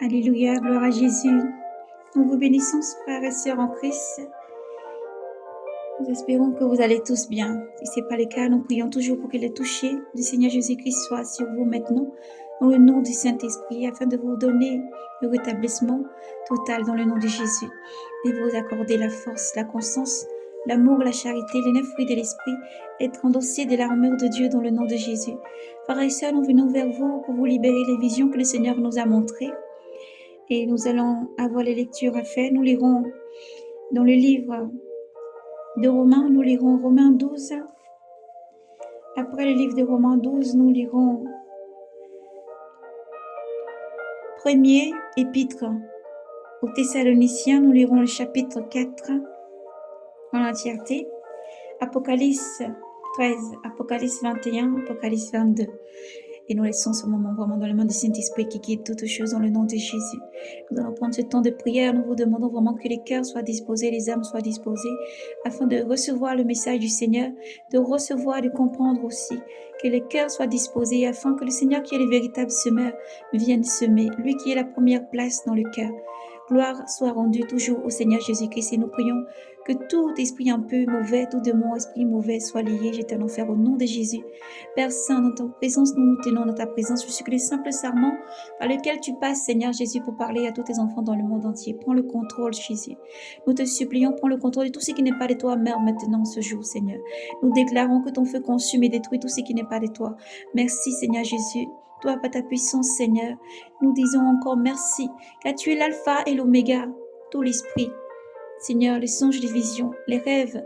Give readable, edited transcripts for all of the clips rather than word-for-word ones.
Alléluia, gloire à Jésus. Nous vous bénissons, frères et sœurs en Christ. Nous espérons que vous allez tous bien. Si ce n'est pas le cas, nous prions toujours pour que le toucher du Seigneur Jésus-Christ soit sur vous maintenant, dans le nom du Saint-Esprit, afin de vous donner le rétablissement total dans le nom de Jésus et vous accorder la force, la constance, l'amour, la charité, les 9 fruits de l'Esprit, être endossés de l'armure de Dieu dans le nom de Jésus. Frères et sœurs, nous venons vers vous pour vous libérer les visions que le Seigneur nous a montrées. Et nous allons avoir les lectures à faire. Nous lirons dans le livre de Romains, nous lirons Romains 12. Après le livre de Romains 12, nous lirons premier épître aux Thessaloniciens, nous lirons le chapitre 4 en entièreté, Apocalypse 13, Apocalypse 21, Apocalypse 22. Et nous laissons ce moment vraiment dans les mains du Saint-Esprit qui guide toutes choses dans le nom de Jésus. Nous allons prendre ce temps de prière. Nous vous demandons vraiment que les cœurs soient disposés, les âmes soient disposées, afin de recevoir le message du Seigneur, de recevoir, de comprendre aussi. Que les cœurs soient disposés, afin que le Seigneur, qui est le véritable semeur, vienne semer. Lui qui est la première place dans le cœur. Gloire soit rendue toujours au Seigneur Jésus-Christ. Et nous prions que tout esprit un peu mauvais, tout démon, esprit mauvais soit lié, jeté en enfer au nom de Jésus. Père Saint, dans ta présence, nous nous tenons dans ta présence. Je suis que les simples serments par lesquels tu passes, Seigneur Jésus, pour parler à tous tes enfants dans le monde entier. Prends le contrôle, Jésus. Nous te supplions, prends le contrôle de tout ce qui n'est pas de toi, meurs maintenant ce jour, Seigneur. Nous déclarons que ton feu consume et détruit tout ce qui n'est pas de toi. Merci, Seigneur Jésus. Toi, par ta puissance, Seigneur, nous disons encore merci, car tu es l'alpha et l'oméga, tout l'esprit. Seigneur, les songes, les visions, les rêves,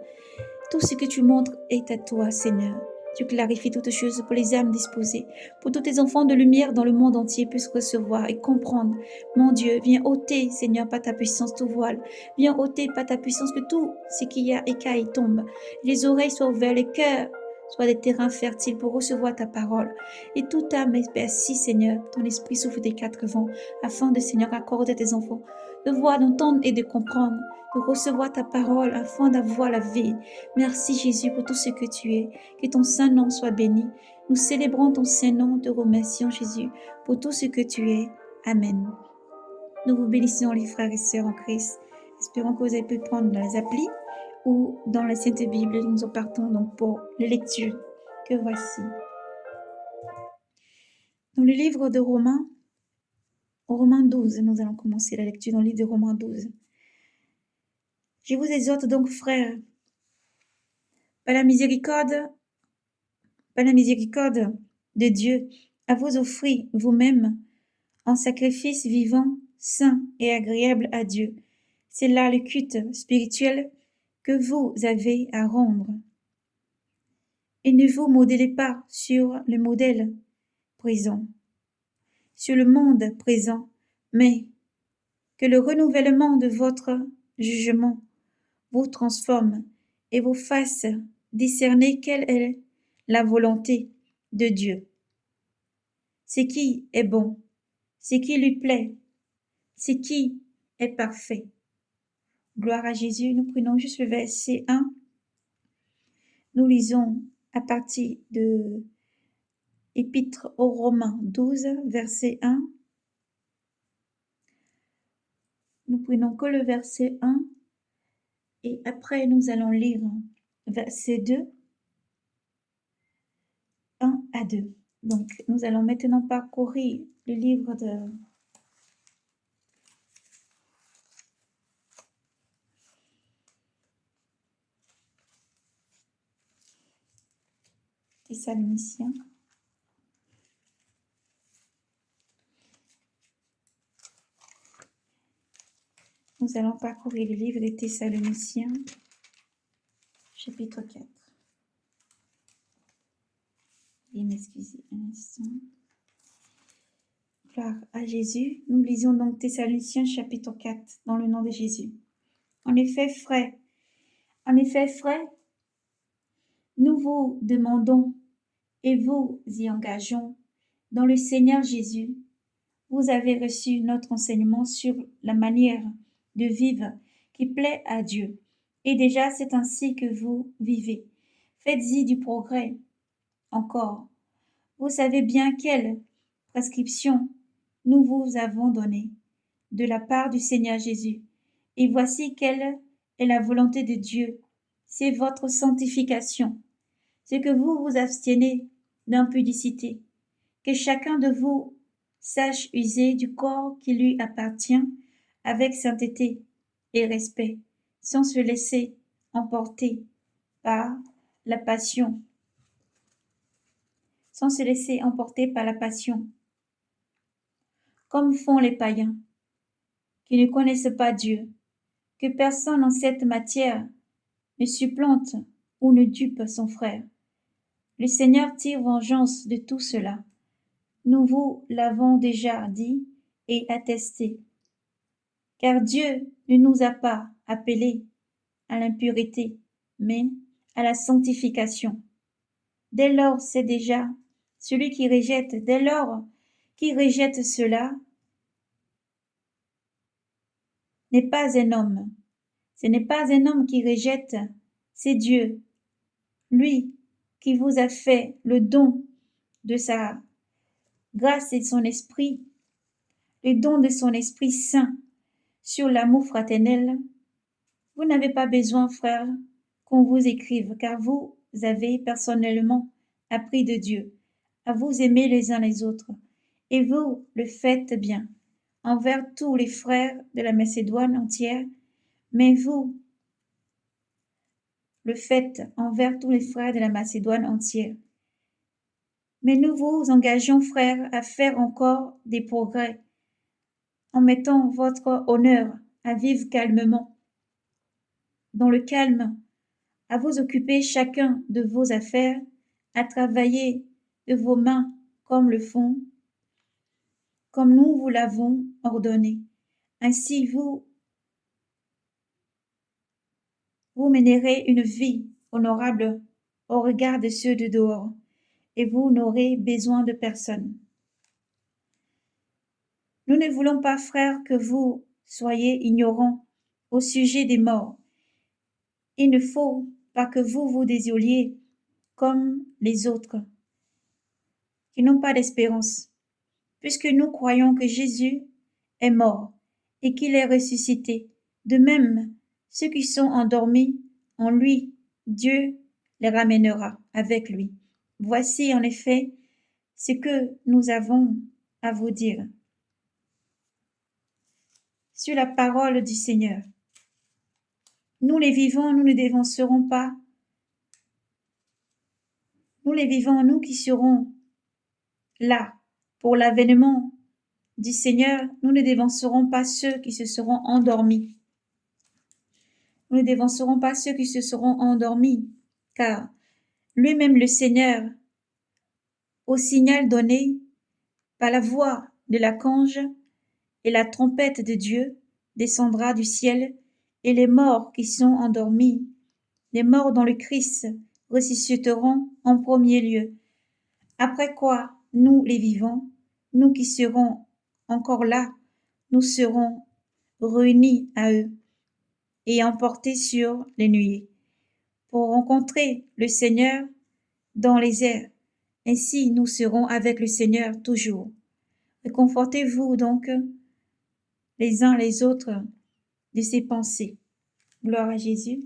tout ce que tu montres est à toi, Seigneur. Tu clarifies toutes choses pour les âmes disposées, pour tous tes enfants de lumière dans le monde entier puissent recevoir et comprendre. Mon Dieu, viens ôter, Seigneur, par ta puissance, tout voile. Viens ôter par ta puissance que tout ce qu'il y a écaille tombe. Les oreilles soient ouvertes, les cœurs soient des terrains fertiles pour recevoir ta parole. Et toute âme merci, Seigneur, ton esprit souffle des 4 vents, afin de, Seigneur, accorder à tes enfants de voir, d'entendre et de comprendre, de recevoir ta parole afin d'avoir la vie. Merci Jésus pour tout ce que tu es. Que ton saint nom soit béni. Nous célébrons ton saint nom, te remercions Jésus pour tout ce que tu es. Amen. Nous vous bénissons les frères et sœurs en Christ. Espérons que vous avez pu prendre dans les applis ou dans la Sainte Bible. Nous en partons donc pour les lectures que voici. Dans le livre de Romains, au Romains 12, nous allons commencer la lecture dans le livre de Romains 12. Je vous exhorte donc, frères, par la miséricorde de Dieu, à vous offrir vous-même en sacrifice vivant, saint et agréable à Dieu. C'est là le culte spirituel que vous avez à rendre. Et ne vous modélez pas sur le modèle présent, sur le monde présent, mais que le renouvellement de votre jugement vous transforme et vous fasse discerner quelle est la volonté de Dieu. Ce qui est bon, ce qui lui plaît, ce qui est parfait. Gloire à Jésus. Nous prenons juste le verset 1. Nous lisons à partir de Épître aux Romains 12, verset 1. Nous prenons que le verset 1 et après nous allons lire verset 2, 1 à 2. Donc nous allons maintenant parcourir le livre de Thessaloniciens. Nous allons parcourir le livre des Thessaloniciens, chapitre 4. Et m'excuser un instant. Gloire à Jésus. Nous lisons donc Thessaloniciens, chapitre 4, dans le nom de Jésus. En effet, frères, nous vous demandons et vous y engageons dans le Seigneur Jésus. Vous avez reçu notre enseignement sur la manière de vivre qui plaît à Dieu. Et déjà, c'est ainsi que vous vivez. Faites-y du progrès. Encore, vous savez bien quelle prescription nous vous avons donnée. de la part du Seigneur Jésus. Et voici quelle est la volonté de Dieu. C'est votre sanctification. C'est que vous vous abstiennez d'impudicité. Que chacun de vous sache user du corps qui lui appartient avec sainteté et respect, sans se laisser emporter par la passion, sans se laisser emporter par la passion, comme font les païens qui ne connaissent pas Dieu. Que personne en cette matière ne supplante ou ne dupe son frère. Le Seigneur tire vengeance de tout cela. Nous vous l'avons déjà dit et attesté. Car Dieu ne nous a pas appelés à l'impurité, mais à la sanctification. Dès lors qui rejette cela n'est pas un homme. Ce n'est pas un homme qui rejette, c'est Dieu, lui qui vous a fait le don de sa grâce et de son esprit, le don de son Esprit Saint sur l'amour fraternel. Vous n'avez pas besoin, frères, qu'on vous écrive, car vous avez personnellement appris de Dieu à vous aimer les uns les autres, et vous le faites bien envers tous les frères de la Macédoine entière, mais vous le faites envers tous les frères de la Macédoine entière. Mais nous vous engageons, frères, à faire encore des progrès, en mettant votre honneur à vivre calmement, dans le calme, à vous occuper chacun de vos affaires, à travailler de vos mains comme le font, comme nous vous l'avons ordonné. Ainsi vous mènerez une vie honorable au regard de ceux de dehors, et vous n'aurez besoin de personne. Nous ne voulons pas, frères, que vous soyez ignorants au sujet des morts. Il ne faut pas que vous vous désoliez comme les autres, qui n'ont pas d'espérance, puisque nous croyons que Jésus est mort et qu'il est ressuscité. De même, ceux qui sont endormis en lui, Dieu les ramènera avec lui. Voici en effet ce que nous avons à vous dire sur la parole du Seigneur. Nous les vivants, nous ne dévancerons pas. Nous les vivants, nous qui serons là pour l'avènement du Seigneur, nous ne dévancerons pas ceux qui se seront endormis. Nous ne dévancerons pas ceux qui se seront endormis, car lui-même le Seigneur, au signal donné par la voix de l'archange et la trompette de Dieu, descendra du ciel, et les morts qui sont endormis, les morts dans le Christ, ressusciteront en premier lieu. Après quoi, nous les vivants, nous qui serons encore là, nous serons réunis à eux et emportés sur les nuées pour rencontrer le Seigneur dans les airs. Ainsi, nous serons avec le Seigneur toujours. Réconfortez-vous donc les uns les autres de ces pensées. Gloire à Jésus.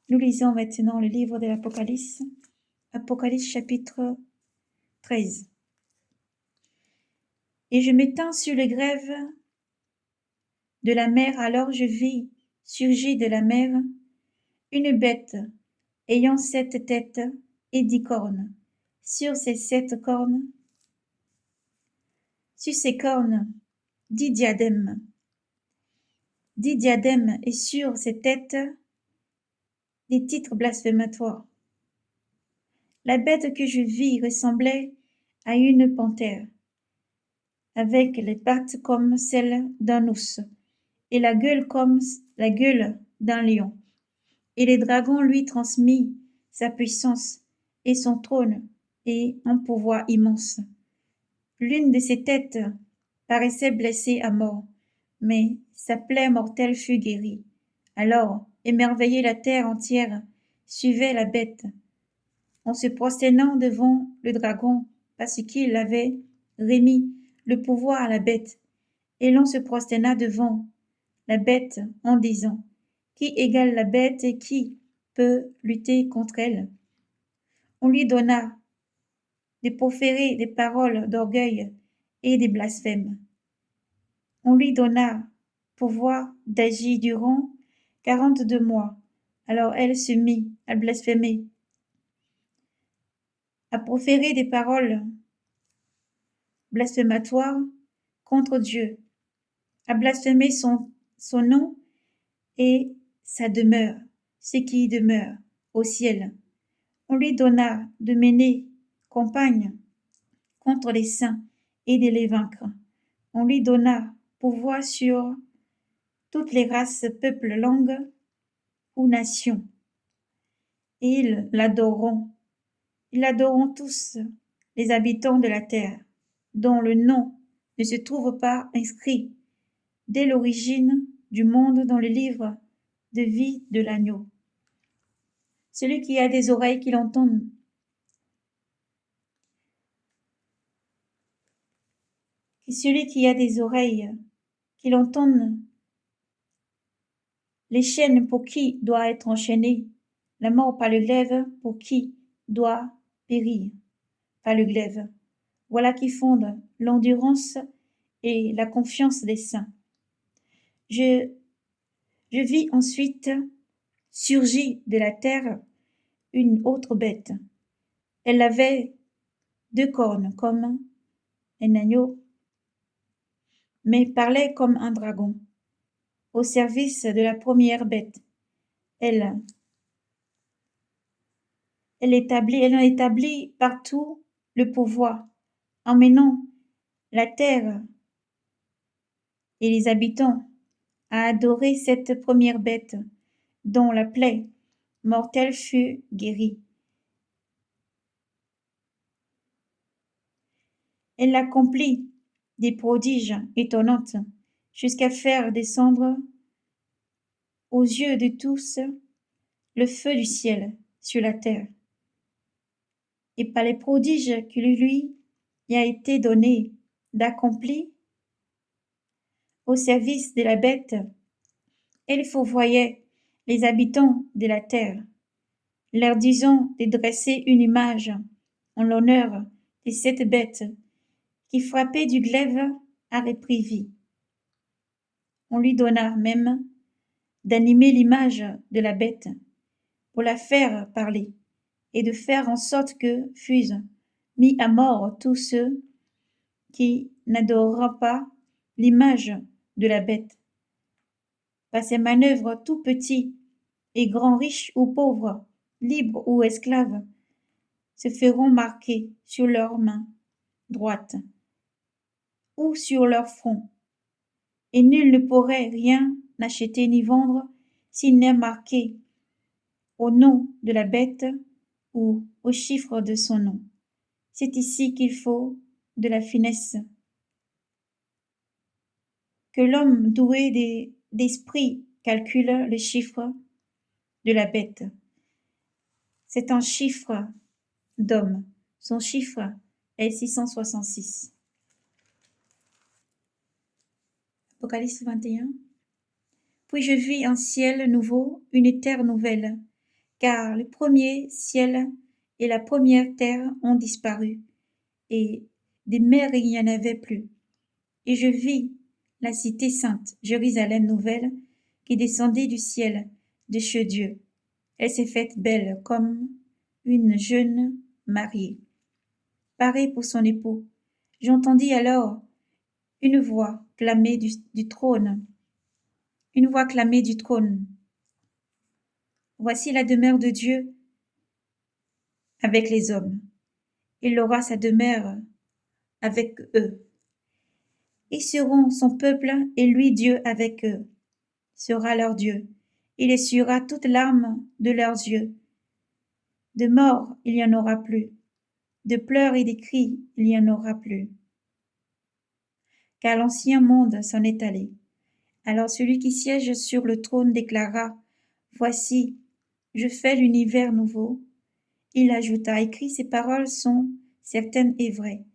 Nous lisons maintenant le livre de l'Apocalypse, Apocalypse chapitre 13. Et je m'étends sur les grèves de la mer, alors je vis surgir de la mer une bête ayant 7 têtes et 10 cornes. Sur ces 7 cornes, sur ces cornes, 10 diadèmes. 10 diadèmes et sur ces têtes, des titres blasphématoires. La bête que je vis ressemblait à une panthère, avec les pattes comme celles d'un ours, et la gueule comme la gueule d'un lion. Et le dragon lui transmit sa puissance et son trône et un pouvoir immense. L'une de ses têtes paraissait blessée à mort, mais sa plaie mortelle fut guérie. Alors, émerveillée la terre entière, suivait la bête, en se prosternant devant le dragon, parce qu'il avait remis le pouvoir à la bête Et l'on se prosterna devant la bête en disant, qui égale la bête et qui peut lutter contre elle? On lui donna de proférer des paroles d'orgueil et des blasphèmes. On lui donna pouvoir d'agir durant 42 mois. Alors elle se mit à blasphémer, à proférer des paroles blasphématoires contre Dieu, à blasphémer son nom et sa demeure, ce qui demeure au ciel. On lui donna de mener campagne contre les saints et de les vaincre. On lui donna pouvoir sur toutes les races, peuples, langues ou nations. Et ils l'adoreront. Ils adoreront tous les habitants de la terre, dont le nom ne se trouve pas inscrit dès l'origine du monde dans le livre de vie de l'agneau. Celui qui a des oreilles qu'il entende. Celui qui a des oreilles qu'il entende. Les chaînes pour qui doit être enchaîné, la mort par le glaive pour qui doit périr par le glaive. Voilà qui fonde l'endurance et la confiance des saints. Je vis ensuite surgir de la terre une autre bête. Elle avait 2 cornes comme un agneau, mais parlait comme un dragon, au service de la première bête. Elle en établit partout le pouvoir, emmenant la terre et les habitants à adorer cette première bête dont la plaie mortelle fut guérie. Elle accomplit des prodiges étonnants jusqu'à faire descendre aux yeux de tous le feu du ciel sur la terre. Et par les prodiges qui lui a été donné d'accomplir au service de la bête, elle fourvoyait les habitants de la terre, leur disant de dresser une image en l'honneur de cette bête qui frappait du glaive à réprit. On lui donna même d'animer l'image de la bête pour la faire parler et de faire en sorte que fussent mis à mort tous ceux qui n'adoreront pas l'image de la bête. Par ces manœuvres, tout petits et grands, riches ou pauvres, libres ou esclaves, se feront marquer sur leur main droite ou sur leur front, et nul ne pourrait rien acheter ni vendre s'il n'est marqué au nom de la bête ou au chiffre de son nom. C'est ici qu'il faut de la finesse. Que l'homme doué d'esprit calcule le chiffre de la bête. C'est un chiffre d'homme. Son chiffre est 666. Apocalypse 21. Puis je vis un ciel nouveau, une terre nouvelle, car le premier ciel et la première terre ont disparu, et des mers il n'y en avait plus. Et je vis la cité sainte, Jérusalem nouvelle, qui descendait du ciel de chez Dieu. Elle s'est faite belle comme une jeune mariée, parée pour son époux. J'entendis alors une voix clamer du trône. Une voix clamer du trône. Voici la demeure de Dieu avec les hommes. Il aura sa demeure avec eux. Ils seront son peuple et lui Dieu avec eux sera leur Dieu. Il essuiera toute larme de leurs yeux. De mort, il n'y en aura plus. De pleurs et des cris, il n'y en aura plus. Car l'ancien monde s'en est allé. Alors celui qui siège sur le trône déclara, voici, je fais l'univers nouveau. Il ajouta, écrit, ces paroles sont certaines et vraies.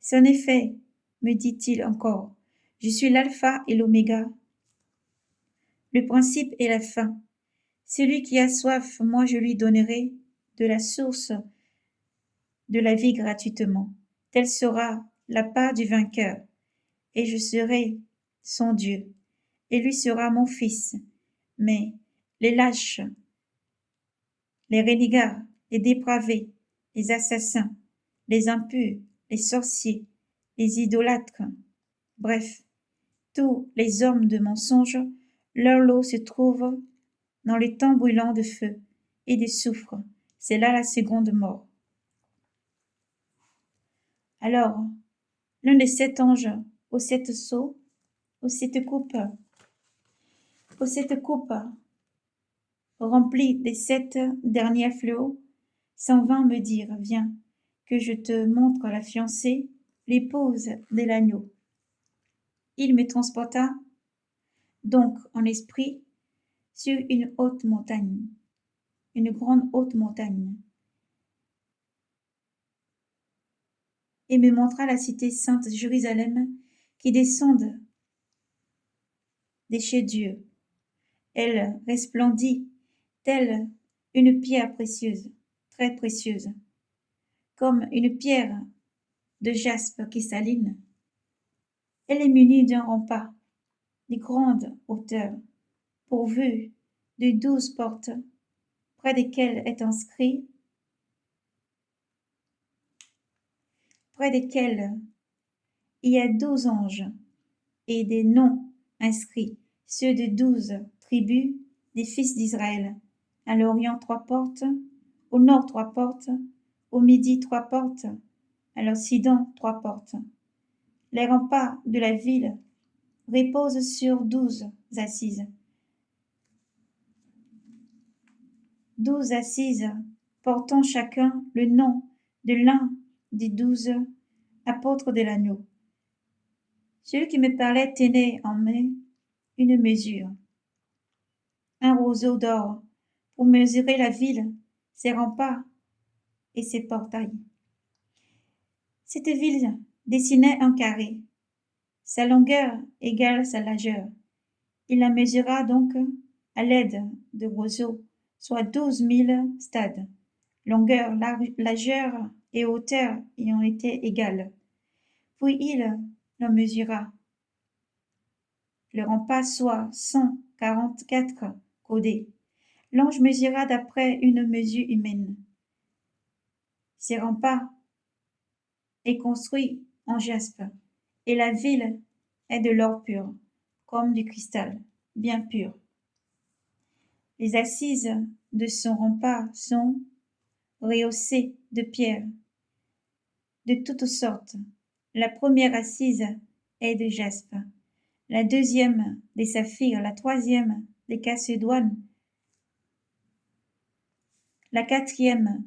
C'est en effet, me dit-il encore, Je suis l'alpha et l'oméga, le principe et la fin. Celui qui a soif, moi je lui donnerai de la source de la vie gratuitement. Telle sera la part du vainqueur, et je serai son Dieu, et lui sera mon fils. Mais les lâches, les renégats, les dépravés, les assassins, les impurs, les sorciers, les idolâtres, bref, tous les hommes de mensonge, leur lot se trouve dans les temps brûlants de feu et de soufre. C'est là la seconde mort. Alors, l'un des 7 anges aux 7 sceaux, aux 7 coupes, remplis des 7 derniers fléaux, s'en vint me dire, viens, que je te montre la fiancée, l'épouse de l'agneau. Il me transporta donc en esprit sur une haute montagne, une grande haute montagne, et me montra la cité sainte Jérusalem qui descend de chez Dieu. Elle resplendit telle une pierre précieuse, très précieuse, comme une pierre de jaspe cristalline. Elle est munie d'un rempart de grande hauteur, pourvu de 12 portes, près desquelles est inscrit, près desquelles il y a 12 anges et des noms inscrits, ceux de 12 tribus des fils d'Israël. À l'Orient 3 portes, au Nord 3 portes, au Midi 3 portes, à l'Occident 3 portes. Les remparts de la ville reposent sur 12 assises. 12 assises portant chacun le nom de l'un des 12 apôtres de l'agneau. Celui qui me parlait tenait en main une mesure, un roseau d'or, pour mesurer la ville, ses remparts et ses portails. Cette ville dessinait un carré, sa longueur égale sa largeur. Il la mesura donc à l'aide de roseaux, soit 12 000 stades, longueur, largeur et hauteur ayant été égales. Puis il la mesura. Le rempart soit 144 coudées. L'ange mesura d'après une mesure humaine. Ces remparts est construit en jaspe, et la ville est de l'or pur, comme du cristal, bien pur. Les assises de son rempart sont rehaussées de pierres de toutes sortes. La première assise est de jaspe, la deuxième des saphirs, la troisième des chalcédoines, la quatrième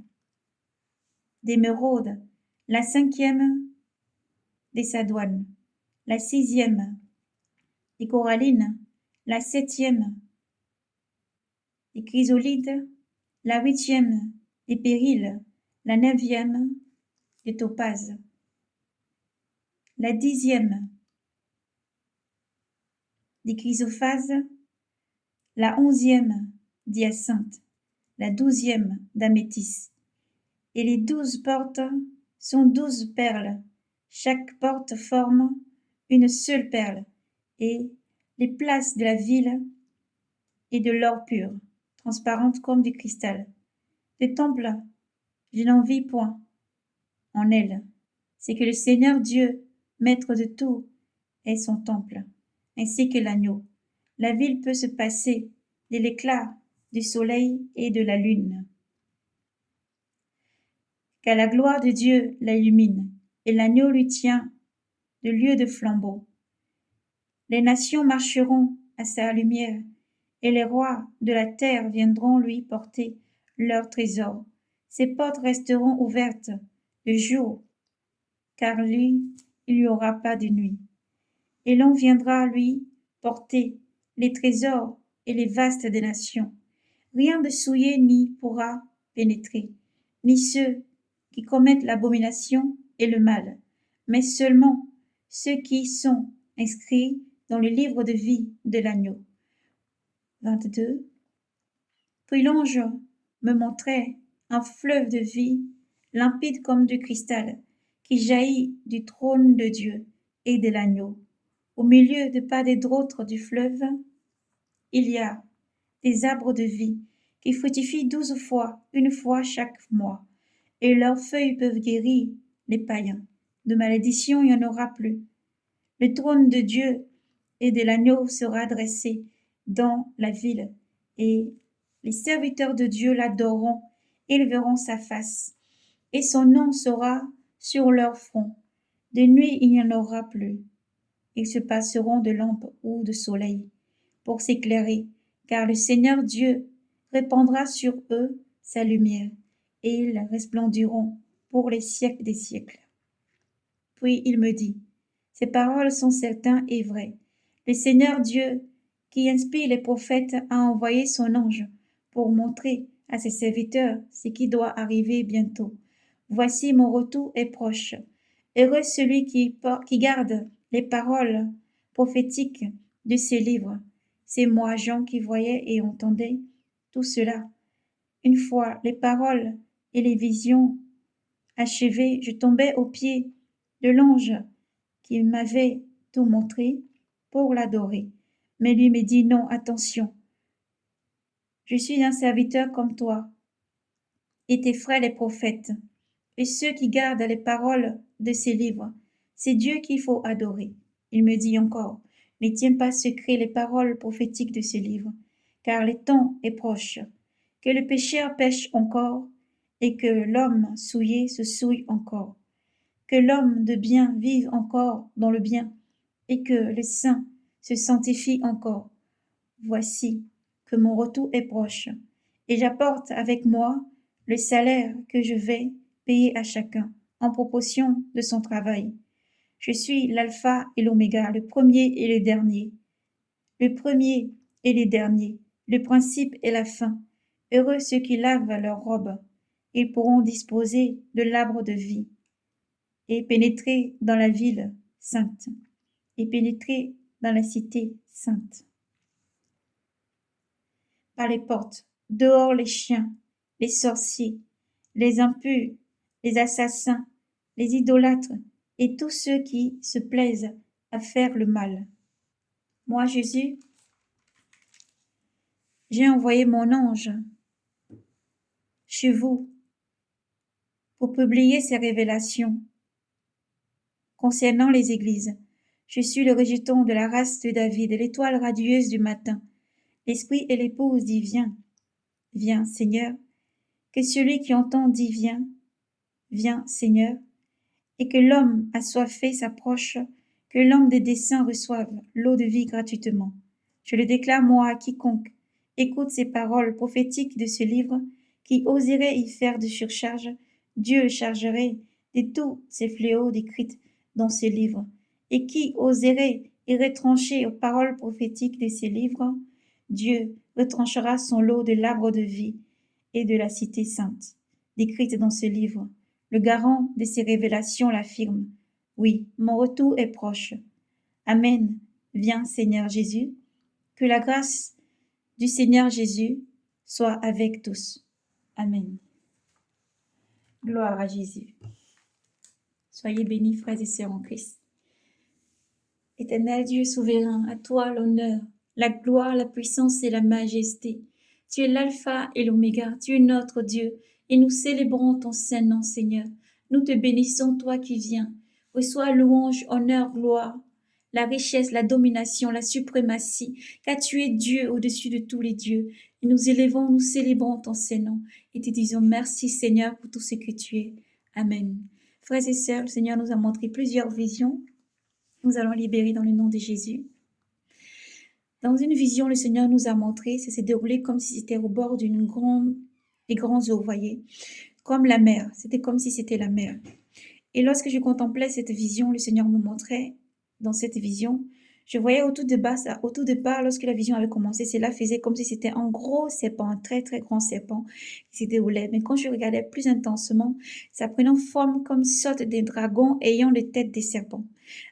d'émeraude, la cinquième des sardoines, la sixième des corallines, la septième des chrysolides, la huitième des périls, la neuvième des topazes, la dixième des chrysophases, la onzième d'hyacinthe, la douzième d'améthyste. Et les 12 portes sont 12 perles. Chaque porte forme une seule perle, et les places de la ville est de l'or pur, transparente comme du cristal. De temple, je n'en vis point en elle. C'est que le Seigneur Dieu, maître de tout, est son temple, ainsi que l'agneau. La ville peut se passer de l'éclat du soleil et de la lune, car la gloire de Dieu l'illumine, et l'agneau lui tient de lieu de flambeau. Les nations marcheront à sa lumière, et les rois de la terre viendront lui porter leurs trésors. Ses portes resteront ouvertes le jour, car lui, il n'y aura pas de nuit. Et l'on viendra lui porter les trésors et les vastes des nations. Rien de souillé n'y pourra pénétrer, ni ceux qui commettent l'abomination et le mal, mais seulement ceux qui sont inscrits dans le livre de vie de l'agneau. 22. Puis l'ange me montrait un fleuve de vie, limpide comme du cristal, qui jaillit du trône de Dieu et de l'agneau. Au milieu de pas d'autres du fleuve, il y a des arbres de vie qui fructifient 12 fois, une fois chaque mois, et leurs feuilles peuvent guérir les païens. De malédiction, il n'y en aura plus. Le trône de Dieu et de l'agneau sera dressé dans la ville, et les serviteurs de Dieu l'adoreront, ils verront sa face, et son nom sera sur leur front. De nuit, il n'y en aura plus. Ils se passeront de lampe ou de soleil pour s'éclairer, car le Seigneur Dieu répandra sur eux sa lumière, et ils resplendiront pour les siècles des siècles. Puis il me dit, ces paroles sont certaines et vraies. Le Seigneur Dieu, qui inspire les prophètes, a envoyé son ange pour montrer à ses serviteurs ce qui doit arriver bientôt. Voici mon retour est proche. Heureux celui qui garde les paroles prophétiques de ces livres. C'est moi, Jean, qui voyais et entendais tout cela. Une fois les paroles et les visions achevées, je tombais aux pieds de l'ange qui m'avait tout montré pour l'adorer. Mais lui me dit non, attention. Je suis un serviteur comme toi et tes frères les prophètes et ceux qui gardent les paroles de ces livres. C'est Dieu qu'il faut adorer. Il me dit encore, ne tiens pas secret les paroles prophétiques de ce livre, car le temps est proche, que le pécheur pêche encore et que l'homme souillé se souille encore, que l'homme de bien vive encore dans le bien et que le saint se sanctifie encore. Voici que mon retour est proche, et j'apporte avec moi le salaire que je vais payer à chacun en proportion de son travail. Je suis l'alpha et l'oméga, le premier et le dernier, le premier et le dernier, le principe et la fin. Heureux ceux qui lavent leurs robes, ils pourront disposer de l'arbre de vie et pénétrer dans la ville sainte et pénétrer dans la cité sainte. Par les portes, dehors les chiens, les sorciers, les impurs, les assassins, les idolâtres et tous ceux qui se plaisent à faire le mal. Moi, Jésus, j'ai envoyé mon ange chez vous pour publier ces révélations concernant les églises. Je suis le rejeton de la race de David, l'étoile radieuse du matin. L'esprit et l'épouse dit viens, viens, Seigneur. Que celui qui entend dit viens, viens, Seigneur. Et que l'homme assoiffé s'approche, que l'homme des desseins reçoive l'eau de vie gratuitement. Je le déclare moi à quiconque écoute ces paroles prophétiques de ce livre, qui oserait y faire de surcharge, Dieu le chargerait de tous ces fléaux décrits dans ce livre, et qui oserait y retrancher aux paroles prophétiques de ces livres, Dieu retranchera son lot de l'arbre de vie et de la cité sainte, décrite dans ce livre. Le garant de ces révélations l'affirme. Oui, mon retour est proche. Amen. Viens, Seigneur Jésus. Que la grâce du Seigneur Jésus soit avec tous. Amen. Gloire à Jésus. Soyez bénis, frères et sœurs en Christ. Éternel Dieu souverain, à toi l'honneur, la gloire, la puissance et la majesté. Tu es l'alpha et l'oméga, tu es notre Dieu, et nous célébrons ton saint nom, Seigneur. Nous te bénissons, toi qui viens. Reçois louange, honneur, gloire, la richesse, la domination, la suprématie, car tu es Dieu au-dessus de tous les dieux. Et nous élevons, nous célébrons ton saint nom, et te disons merci, Seigneur, pour tout ce que tu es. Amen. Frères et sœurs, le Seigneur nous a montré plusieurs visions. Nous allons libérer dans le nom de Jésus. Dans une vision, le Seigneur nous a montré, ça s'est déroulé comme si c'était au bord des grands eaux, voyez, comme la mer. C'était comme si c'était la mer. Et lorsque je contemplais cette vision, le Seigneur me montrait dans cette vision, je voyais au tout départ, lorsque la vision avait commencé, cela faisait comme si c'était un gros serpent, un très très grand serpent qui se déroulait. Mais quand je regardais plus intensement, ça prenait forme comme sorte de dragon ayant les têtes des serpents.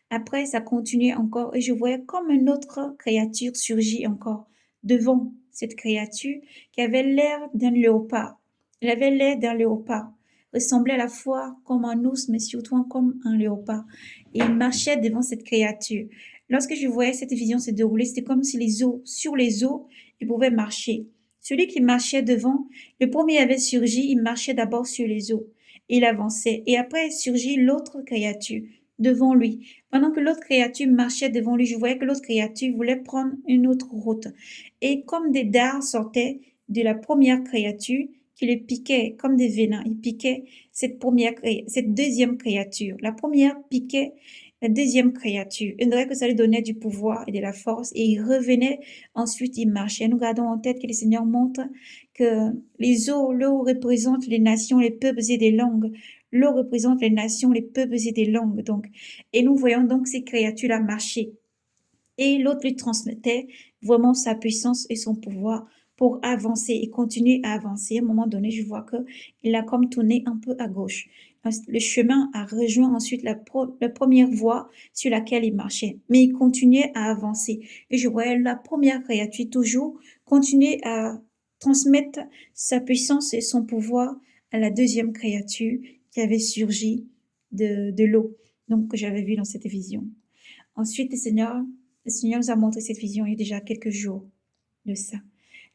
Après, ça continuait encore et je voyais comme une autre créature surgit encore devant cette créature qui avait l'air d'un léopard. Elle avait l'air d'un léopard, ressemblait à la fois comme un ours, mais surtout comme un léopard. Et il marchait devant cette créature. Lorsque je voyais cette vision se dérouler, c'était comme si sur les eaux, il pouvait marcher. Celui qui marchait devant, le premier avait surgi, il marchait d'abord sur les eaux. Il avançait. Et après surgit l'autre créature devant lui. Pendant que l'autre créature marchait devant lui, je voyais que l'autre créature voulait prendre une autre route. Et comme des dards sortaient de la première créature, qui le piquait comme des venins. Il piquait cette deuxième créature. La première piquait la deuxième créature. On dirait que ça lui donnait du pouvoir et de la force et il revenait, ensuite il marchait. Nous gardons en tête que le Seigneur montre que les eaux, l'eau représente les nations, les peuples et des langues. L'eau représente les nations, les peuples et des langues. Donc, et nous voyons donc ces créatures-là marcher. Et l'autre lui transmettait vraiment sa puissance et son pouvoir pour avancer et continuer à avancer. À un moment donné, je vois que il a comme tourné un peu à gauche. Le chemin a rejoint ensuite la première voie sur laquelle il marchait. Mais il continuait à avancer. Et je voyais la première créature toujours continuer à transmettre sa puissance et son pouvoir à la deuxième créature qui avait surgi de l'eau, donc que j'avais vu dans cette vision. Ensuite, le Seigneur nous a montré cette vision il y a déjà quelques jours de ça.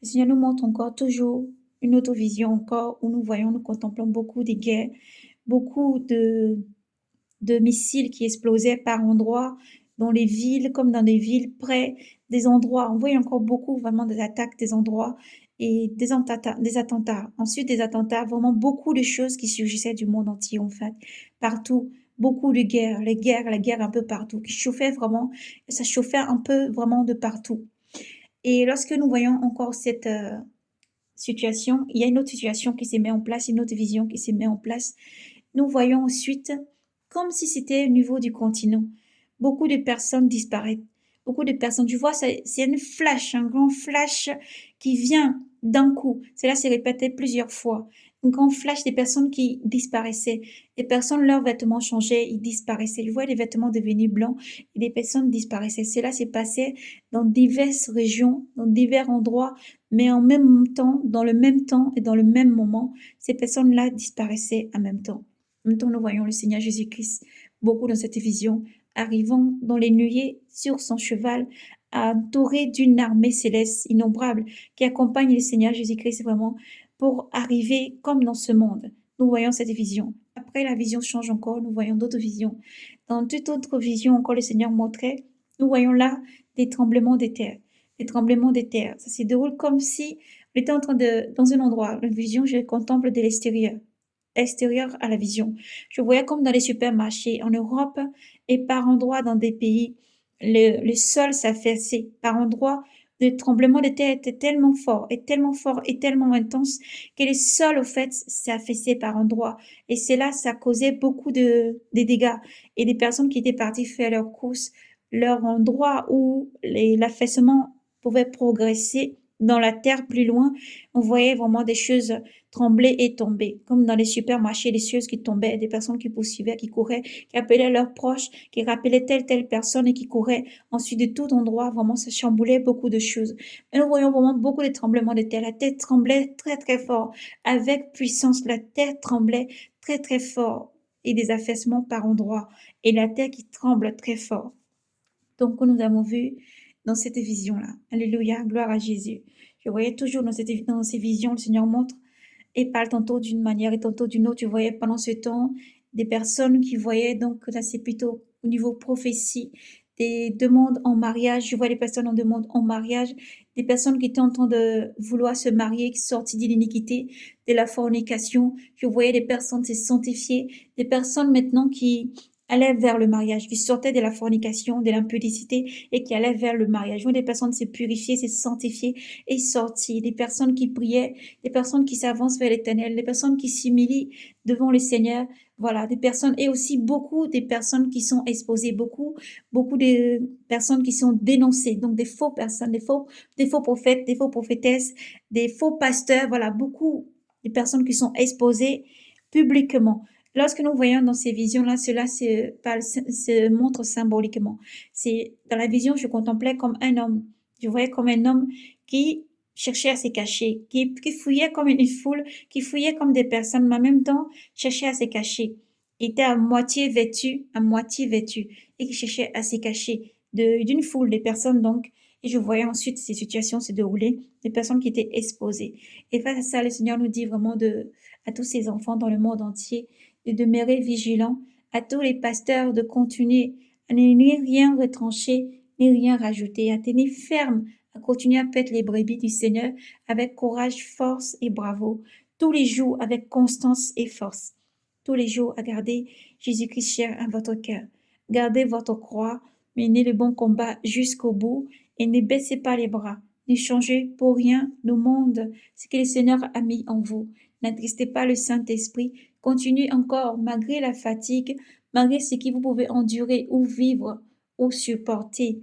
Le Seigneur nous montre encore toujours une autre vision encore où nous contemplons beaucoup de guerres, beaucoup de missiles qui explosaient par endroits dans les villes comme dans des villes près des endroits. On voyait encore beaucoup vraiment des attaques des endroits et des attentats. Ensuite des attentats, vraiment beaucoup de choses qui surgissaient du monde entier en fait, partout. Beaucoup de guerres, les guerres un peu partout, qui chauffaient vraiment, ça chauffait un peu vraiment de partout. Et lorsque nous voyons encore cette situation, il y a une autre situation qui se met en place, une autre vision qui se met en place. Nous voyons ensuite, comme si c'était au niveau du continent, beaucoup de personnes disparaissent. Beaucoup de personnes, tu vois, c'est une flash, un grand flash qui vient d'un coup. Cela s'est répété plusieurs fois. Un grand flash des personnes qui disparaissaient. Des personnes, leurs vêtements changeaient, ils disparaissaient. Je vois les vêtements devenir blancs et des personnes disparaissaient. Cela s'est passé dans diverses régions, dans divers endroits, mais en même temps, dans le même temps et dans le même moment, ces personnes-là disparaissaient en même temps. En même temps, nous voyons le Seigneur Jésus-Christ, beaucoup dans cette vision, arrivant dans les nuées sur son cheval, entouré d'une armée céleste innombrable qui accompagne le Seigneur Jésus-Christ vraiment pour arriver comme dans ce monde. Nous voyons cette vision. Après, la vision change encore, nous voyons d'autres visions. Dans toute autre vision encore, le Seigneur montrait, nous voyons là des tremblements de terre. Des tremblements de terre. Ça se déroule comme si on était en train dans un endroit. Une vision, je contemple de l'extérieur extérieur à la vision. Je voyais comme dans les supermarchés en Europe et par endroits dans des pays, le sol s'affaissait. Par endroits, le tremblement de terre était tellement fort et tellement fort et tellement intense que le sol, au fait, s'affaissait par endroits. Et cela, ça causait beaucoup de dégâts. Et des personnes qui étaient parties faire leurs courses, leur endroit où l'affaissement pouvait progresser dans la terre plus loin, on voyait vraiment des choses trembler et tomber, comme dans les supermarchés, des choses qui tombaient, des personnes qui poursuivaient, qui couraient, qui appelaient leurs proches, qui rappelaient telle personne et qui couraient. Ensuite, de tout endroit, vraiment, ça chamboulait beaucoup de choses. Et nous voyons vraiment beaucoup de tremblements de terre. La terre tremblait très, très fort, avec puissance. La terre tremblait très, très fort et des affaissements par endroits. Et la terre qui tremble très fort. Donc, nous avons vu dans cette vision-là. Alléluia, gloire à Jésus. Je voyais toujours dans ces visions, le Seigneur montre et parle tantôt d'une manière et tantôt d'une autre. Je voyais pendant ce temps des personnes qui voyaient, donc là c'est plutôt au niveau prophétie, des demandes en mariage. Je vois les personnes en demande en mariage, des personnes qui étaient en train de vouloir se marier, qui sortent de l'iniquité, de la fornication. Je voyais des personnes se sanctifier, des personnes maintenant qui allaient vers le mariage, qui sortaient de la fornication, de l'impudicité et qui allaient vers le mariage. Je vois des personnes se purifier, se sanctifier et sortir, des personnes qui priaient, des personnes qui s'avancent vers l'Éternel, des personnes qui s'humilient devant le Seigneur. Voilà, des personnes et aussi beaucoup des personnes qui sont exposées, beaucoup de personnes qui sont dénoncées. Donc des faux personnes, des faux prophètes, des faux prophétesses, des faux pasteurs. Voilà, beaucoup de personnes qui sont exposées publiquement. Lorsque nous voyons dans ces visions-là, cela se montre symboliquement. C'est dans la vision, je contemplais comme un homme. Je voyais comme un homme qui cherchait à se cacher, qui fouillait comme une foule, qui fouillait comme des personnes, mais en même temps cherchait à se cacher. Il était à moitié vêtu, et qui cherchait à se cacher d'une foule de personnes donc. Et je voyais ensuite ces situations se dérouler, des personnes qui étaient exposées. Et face à ça, le Seigneur nous dit vraiment à tous ces enfants dans le monde entier de demeurer vigilants, à tous les pasteurs de continuer à ne ni rien retrancher, ni rien rajouter, à tenir ferme, à continuer à paître les brebis du Seigneur avec courage, force et bravo, tous les jours avec constance et force, tous les jours à garder Jésus-Christ cher à votre cœur. Gardez votre croix, menez le bon combat jusqu'au bout et ne baissez pas les bras. Ne changez pour rien le monde, ce que le Seigneur a mis en vous. N'attristez pas le Saint-Esprit. Continuez encore, malgré la fatigue, malgré ce que vous pouvez endurer ou vivre ou supporter.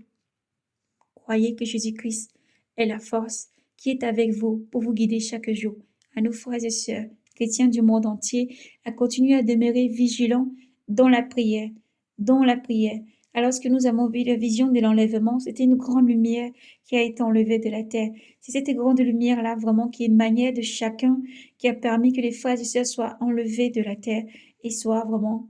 Croyez que Jésus-Christ est la force qui est avec vous pour vous guider chaque jour. À nos frères et sœurs, chrétiens du monde entier, à continuer à demeurer vigilants dans la prière, dans la prière. Alors que nous avons vu la vision de l'enlèvement, c'était une grande lumière qui a été enlevée de la terre. C'est cette grande lumière-là vraiment qui émanait de chacun, qui a permis que les frères et sœurs soient enlevés de la terre et soient vraiment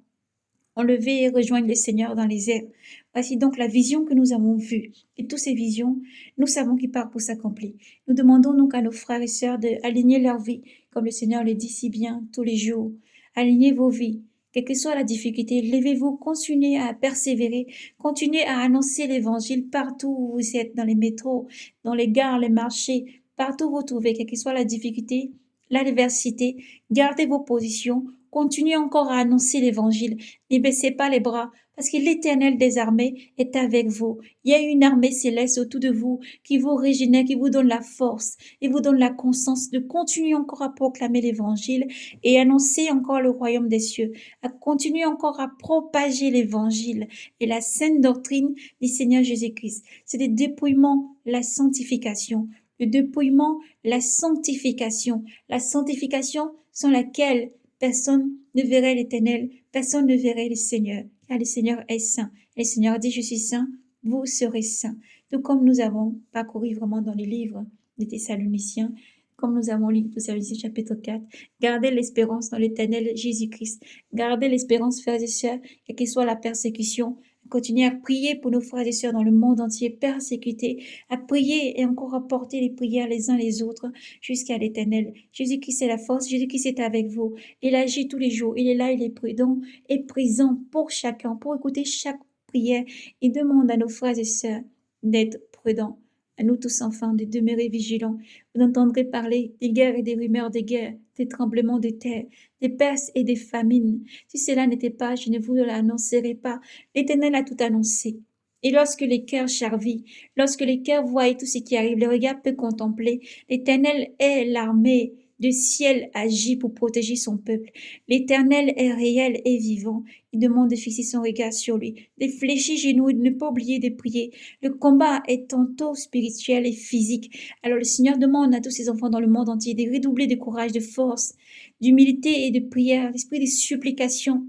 enlevés et rejoignent le Seigneur dans les airs. Voici donc la vision que nous avons vue. Et toutes ces visions, nous savons qu'ils partent pour s'accomplir. Nous demandons donc à nos frères et sœurs d'aligner leur vie, comme le Seigneur le dit si bien tous les jours. Alignez vos vies. Quelle que soit la difficulté, levez-vous, continuez à persévérer, continuez à annoncer l'évangile partout où vous êtes, dans les métros, dans les gares, les marchés, partout où vous trouvez, quelle que soit la difficulté, l'adversité, gardez vos positions, continuez encore à annoncer l'évangile, ne baissez pas les bras, parce que l'Éternel des armées est avec vous. Il y a une armée céleste autour de vous qui vous régénère, qui vous donne la force et vous donne la conscience de continuer encore à proclamer l'évangile et annoncer encore le royaume des cieux, à continuer encore à propager l'évangile et la sainte doctrine du Seigneur Jésus-Christ. C'est le dépouillement, la sanctification. Le dépouillement, la sanctification. La sanctification sans laquelle personne ne verrait l'Éternel, personne ne verrait le Seigneur, car le Seigneur est saint. Et le Seigneur dit, je suis saint, vous serez saints. Tout comme nous avons parcouru vraiment dans les livres des Thessaloniciens, comme nous avons lu Thessaloniciens chapitre 4, gardez l'espérance dans l'Éternel Jésus-Christ. Gardez l'espérance, frères et sœurs, quelle que soit la persécution. Continuez à prier pour nos frères et sœurs dans le monde entier persécutés, à prier et encore à porter les prières les uns les autres jusqu'à l'Éternel. Jésus-Christ est la force, Jésus-Christ est avec vous. Il agit tous les jours, il est là, il est prudent et présent pour chacun, pour écouter chaque prière. Il demande à nos frères et sœurs d'être prudents. À nous tous enfants de demeurer vigilants. Vous entendrez parler des guerres et des rumeurs des guerres, des tremblements de terre, des pestes et des famines. Si cela n'était pas, je ne vous l'annoncerai pas. L'Éternel a tout annoncé. Et lorsque les cœurs charvient, lorsque les cœurs voient tout ce qui arrive, le regard peut contempler. L'Éternel est l'armée. Le ciel agit pour protéger son peuple. L'Éternel est réel et vivant. Il demande de fixer son regard sur lui, de fléchir genoux et de ne pas oublier de prier. Le combat est tantôt spirituel et physique. Alors le Seigneur demande à tous ses enfants dans le monde entier de redoubler de courage, de force, d'humilité et de prière, l'esprit de supplication,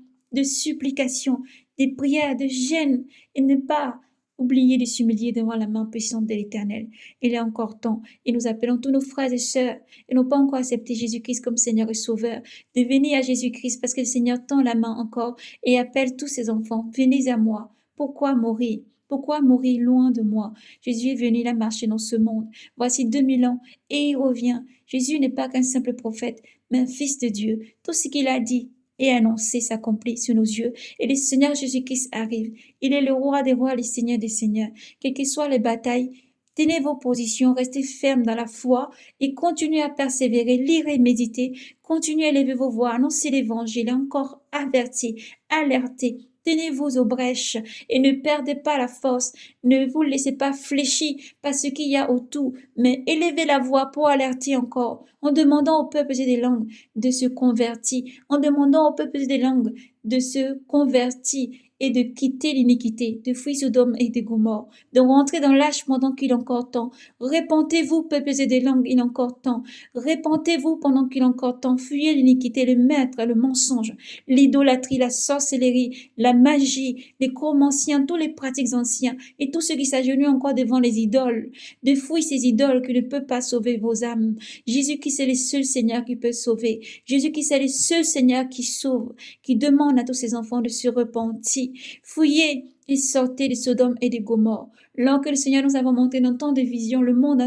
des prières, de gêne, et ne pas oublier de s'humilier devant la main puissante de l'Éternel. Il est encore temps, et nous appelons tous nos frères et sœurs, et n'ont pas encore accepté Jésus-Christ comme Seigneur et Sauveur, de venir à Jésus-Christ, parce que le Seigneur tend la main encore et appelle tous ses enfants, venez à moi. Pourquoi mourir? Pourquoi mourir loin de moi? Jésus est venu là marcher dans ce monde. Voici 2000 ans, et il revient. Jésus n'est pas qu'un simple prophète, mais un fils de Dieu. Tout ce qu'il a dit et annoncé s'accomplit sous nos yeux. Et le Seigneur Jésus-Christ arrive. Il est le roi des rois, le Seigneur des seigneurs. Quelles que soient les batailles, tenez vos positions, restez fermes dans la foi et continuez à persévérer, lire et méditer. Continuez à lever vos voix, annoncer l'évangile, encore avertir, alerter. Tenez-vous aux brèches et ne perdez pas la force. Ne vous laissez pas fléchir par ce qu'il y a autour, mais élevez la voix pour alerter encore, en demandant aux peuples et des langues de se convertir, en demandant aux peuples et des langues de se convertir et de quitter l'iniquité, de fuir Sodome et de Gomorrhe, de rentrer dans l'âge pendant qu'il est encore temps. Répentez-vous, peuples et des langues, il est encore temps. Répentez-vous pendant qu'il est encore temps. Fuyez l'iniquité, le maître, le mensonge, l'idolâtrie, la sorcellerie, la magie, les chromanciens, tous les pratiques anciens et tous ceux qui s'agenouillent encore devant les idoles. De fuir ces idoles qui ne peuvent pas sauver vos âmes. Jésus-Christ est le seul Seigneur qui peut sauver. Jésus-Christ est le seul Seigneur qui sauve, qui demande à tous ses enfants de se repentir. Fuyez et sortez de Sodome et de Gomorrhe. Lorsque le Seigneur nous a montré dans tant de visions, le monde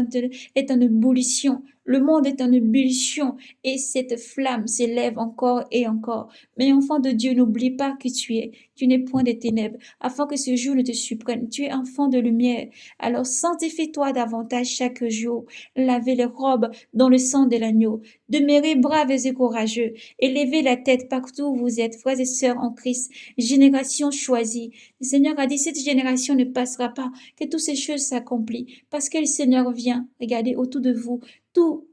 est en ébullition. Le monde est en ébullition et cette flamme s'élève encore et encore. Mais enfant de Dieu, n'oublie pas qui tu es. Tu n'es point des ténèbres, afin que ce jour ne te surprenne. Tu es enfant de lumière. Alors sanctifie-toi davantage chaque jour. Lavez les robes dans le sang de l'agneau. Demeurez braves et courageux. Élevez la tête partout où vous êtes, frères et sœurs en Christ. Génération choisie. Le Seigneur a dit, cette génération ne passera pas, que toutes ces choses s'accomplissent. Parce que le Seigneur vient. Regardez autour de vous. Tout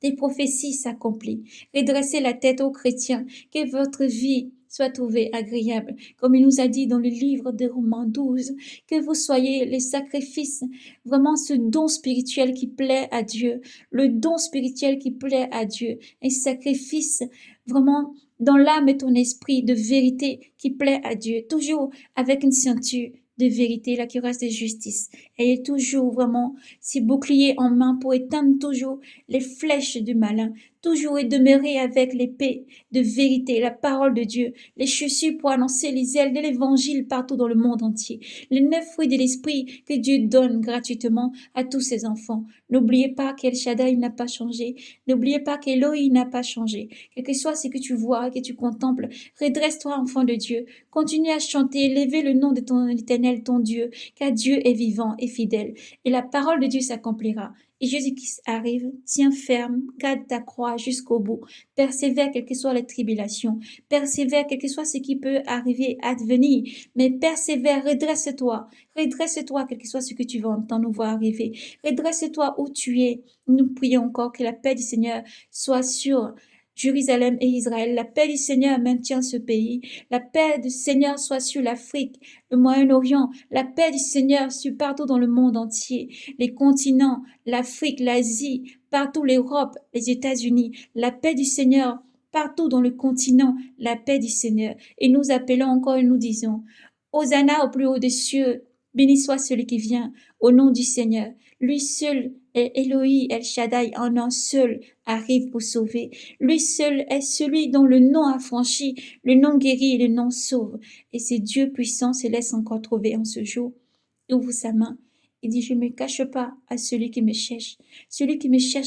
des prophéties s'accomplissent. Redressez la tête aux chrétiens, que votre vie soit trouvée agréable. Comme il nous a dit dans le livre de Romains 12, que vous soyez les sacrifices, vraiment ce don spirituel qui plaît à Dieu, le don spirituel qui plaît à Dieu, un sacrifice vraiment dans l'âme et ton esprit de vérité qui plaît à Dieu, toujours avec une ceinture de vérité, la cuirasse de justice. Ayez toujours vraiment ces boucliers en main pour éteindre toujours les flèches du malin, toujours et demeurer avec l'épée de vérité, la parole de Dieu, les chaussures pour annoncer les ailes de l'évangile partout dans le monde entier, les 9 fruits de l'esprit que Dieu donne gratuitement à tous ses enfants. N'oubliez pas qu'El Shaddai n'a pas changé, n'oubliez pas qu'Elohim n'a pas changé. Quel que soit ce que tu vois, que tu contemples, redresse-toi enfant de Dieu, continue à chanter, élever le nom de ton éternel, ton Dieu, car Dieu est vivant et fidèle, et la parole de Dieu s'accomplira. Et Jésus-Christ arrive, tiens ferme, garde ta croix jusqu'au bout, persévère quelles que soient les tribulations, persévère quel que soit ce qui peut arriver, advenir, mais persévère, redresse-toi quel que soit ce que tu vas entendre ou voir arriver, redresse-toi où tu es. Nous prions encore que la paix du Seigneur soit sur Jérusalem et Israël. La paix du Seigneur maintient ce pays. La paix du Seigneur soit sur l'Afrique, le Moyen-Orient. La paix du Seigneur sur partout dans le monde entier. Les continents, l'Afrique, l'Asie, partout l'Europe, les États-Unis. La paix du Seigneur partout dans le continent. La paix du Seigneur. Et nous appelons encore et nous disons, Hosanna au plus haut des cieux. Béni soit celui qui vient au nom du Seigneur. Lui seul est Elohim El Shaddai, en un seul arrive pour sauver. Lui seul est celui dont le nom affranchit, le nom guérit et le nom sauve. Et c'est Dieu puissant se laisse encore trouver en ce jour. Il ouvre sa main et dit, je ne me cache pas à celui qui me cherche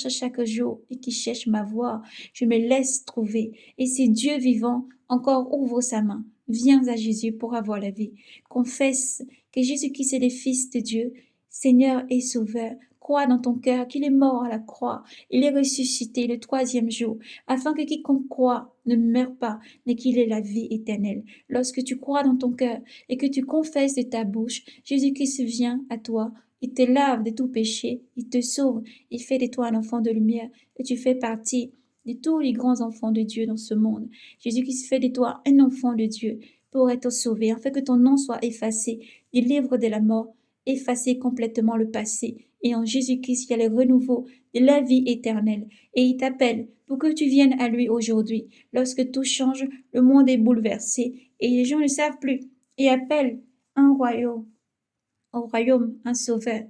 à chaque jour et qui cherche ma voix. Je me laisse trouver. Et c'est Dieu vivant encore ouvre sa main. Viens à Jésus pour avoir la vie. Confesse que Jésus-Christ est le Fils de Dieu, Seigneur et Sauveur. Crois dans ton cœur qu'il est mort à la croix. Il est ressuscité le 3e jour, afin que quiconque croit ne meure pas, mais qu'il ait la vie éternelle. Lorsque tu crois dans ton cœur et que tu confesses de ta bouche, Jésus-Christ vient à toi. Il te lave de tout péché, il te sauve, il fait de toi un enfant de lumière, et tu fais partie de tous les grands enfants de Dieu dans ce monde. Jésus-Christ fait de toi un enfant de Dieu pour être sauvé, afin que ton nom soit effacé du livre de la mort, effacer complètement le passé. Et en Jésus-Christ, il y a le renouveau de la vie éternelle. Et il t'appelle pour que tu viennes à lui aujourd'hui. Lorsque tout change, le monde est bouleversé et les gens ne savent plus. Et appelle un royaume, au royaume, un sauveur,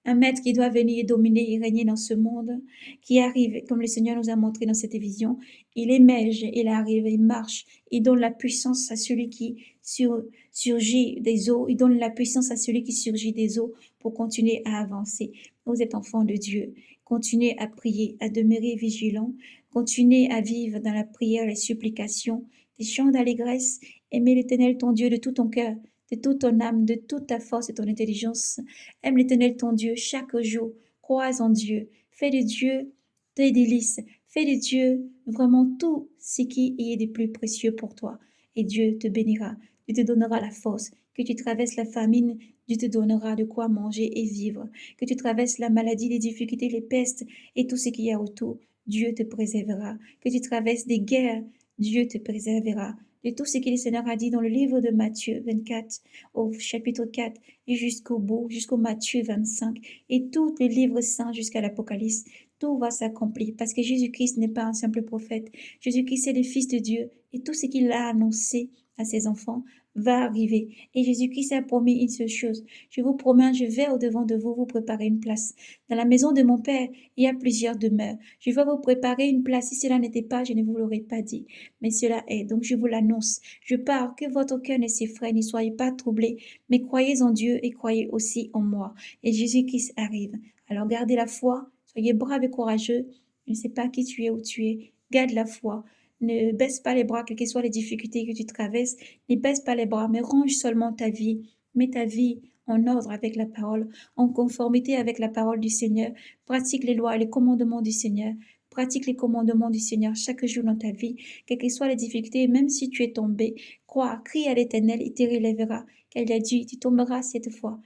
un maître qui doit venir dominer et régner dans ce monde, qui arrive, comme le Seigneur nous a montré dans cette vision. Il émerge, il arrive, il marche, il donne la puissance à celui qui surgit des eaux, il donne la puissance à celui qui surgit des eaux pour continuer à avancer. Vous êtes enfants de Dieu. Continuez à prier, à demeurer vigilants, continuez à vivre dans la prière, les supplications, des chants d'allégresse. Aimez l'Éternel ton Dieu de tout ton cœur, de toute ton âme, de toute ta force et ton intelligence. Aime l'Éternel ton Dieu chaque jour. Crois en Dieu. Fais de Dieu tes délices. Fais de Dieu vraiment tout ce qui est de plus précieux pour toi. Et Dieu te bénira. Dieu te donnera la force. Que tu traverses la famine, Dieu te donnera de quoi manger et vivre. Que tu traverses la maladie, les difficultés, les pestes et tout ce qu'il y a autour, Dieu te préservera. Que tu traverses des guerres, Dieu te préservera. de tout ce que le Seigneur a dit dans le livre de Matthieu 24, au chapitre 4, et jusqu'au bout, jusqu'au Matthieu 25, et tous les livres saints jusqu'à l'Apocalypse. Tout va s'accomplir parce que Jésus-Christ n'est pas un simple prophète. Jésus-Christ est le Fils de Dieu et tout ce qu'il a annoncé à ses enfants va arriver. Et Jésus-Christ a promis une seule chose. Je vous promets, je vais au-devant de vous vous préparer une place. Dans la maison de mon Père, il y a plusieurs demeures. Je vais vous préparer une place. Si cela n'était pas, je ne vous l'aurais pas dit. Mais cela est. Donc je vous l'annonce. Je pars, que votre cœur ne s'effraie, ne soyez pas troublés, mais croyez en Dieu et croyez aussi en moi. Et Jésus-Christ arrive. Alors gardez la foi. Soyez braves et courageux. Je ne sais pas qui tu es, où tu es. Garde la foi. Ne baisse pas les bras, quelles que soient les difficultés que tu traverses. Ne baisse pas les bras, mais range seulement ta vie. Mets ta vie en ordre avec la parole, en conformité avec la parole du Seigneur. Pratique les lois et les commandements du Seigneur. Pratique les commandements du Seigneur chaque jour dans ta vie, quelles que soient les difficultés, même si tu es tombé. Crois, crie à l'Éternel, il te relèvera. Qu'elle a dit, tu tomberas cette fois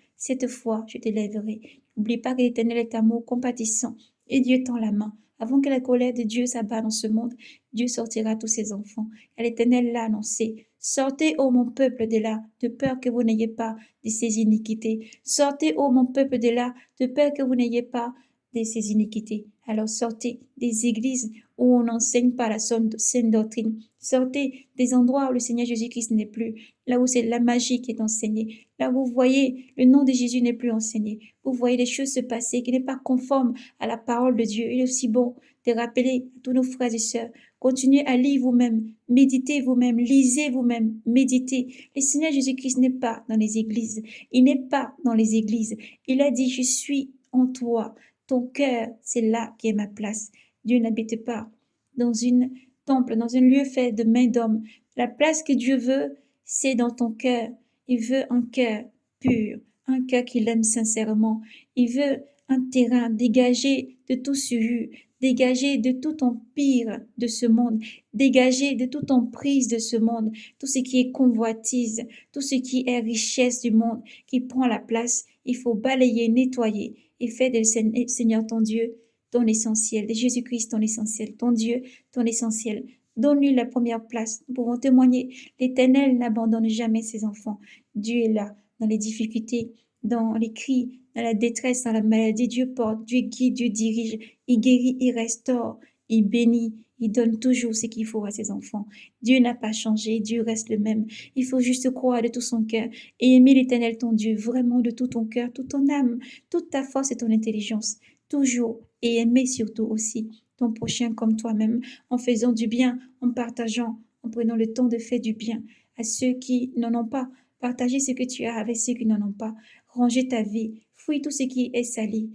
je te lèverai. N'oublie pas que l'Éternel est amour, compatissant, et Dieu tend la main. Avant que la colère de Dieu s'abatte dans ce monde, Dieu sortira tous ses enfants. Et l'Éternel l'a annoncé. Sortez, ô mon peuple, de là, de peur que vous n'ayez pas de ces iniquités. Sortez, ô mon peuple, de là, de peur que vous n'ayez pas de ces iniquités. Alors sortez des églises où on n'enseigne pas la saine doctrine. Sortez des endroits où le Seigneur Jésus-Christ n'est plus, là où c'est la magie qui est enseignée, là où vous voyez le nom de Jésus n'est plus enseigné. Vous voyez des choses se passer qui n'est pas conforme à la parole de Dieu. Il est aussi bon de rappeler à tous nos frères et sœurs, continuez à lire vous-même, méditez vous-même, lisez vous-même, méditez. Le Seigneur Jésus-Christ n'est pas dans les églises. Il n'est pas dans les églises. Il a dit, je suis en toi. Ton cœur, c'est là qui est ma place. Dieu n'habite pas dans une temple, dans un lieu fait de mains d'hommes. La place que Dieu veut, c'est dans ton cœur. Il veut un cœur pur, un cœur qu'il aime sincèrement. Il veut un terrain dégagé de tout souillure, dégagé de tout empire de ce monde, dégagé de toute emprise de ce monde, tout ce qui est convoitise, tout ce qui est richesse du monde, qui prend la place. Il faut balayer, nettoyer et faire de Seigneur ton Dieu ton essentiel, de Jésus-Christ ton essentiel, ton Dieu ton essentiel. Donne-lui la première place. Nous pouvons témoigner. L'Éternel n'abandonne jamais ses enfants. Dieu est là, dans les difficultés, dans les cris, dans la détresse, dans la maladie. Dieu porte, Dieu guide, Dieu dirige. Il guérit, il restaure, il bénit. Il donne toujours ce qu'il faut à ses enfants. Dieu n'a pas changé, Dieu reste le même. Il faut juste croire de tout son cœur et aimer l'Éternel ton Dieu vraiment de tout ton cœur, toute ton âme, toute ta force et ton intelligence. Toujours, et aimer surtout aussi ton prochain comme toi-même, en faisant du bien, en partageant, en prenant le temps de faire du bien à ceux qui n'en ont pas. Partager ce que tu as avec ceux qui n'en ont pas. Ranger ta vie, fouille tout ce qui est sali.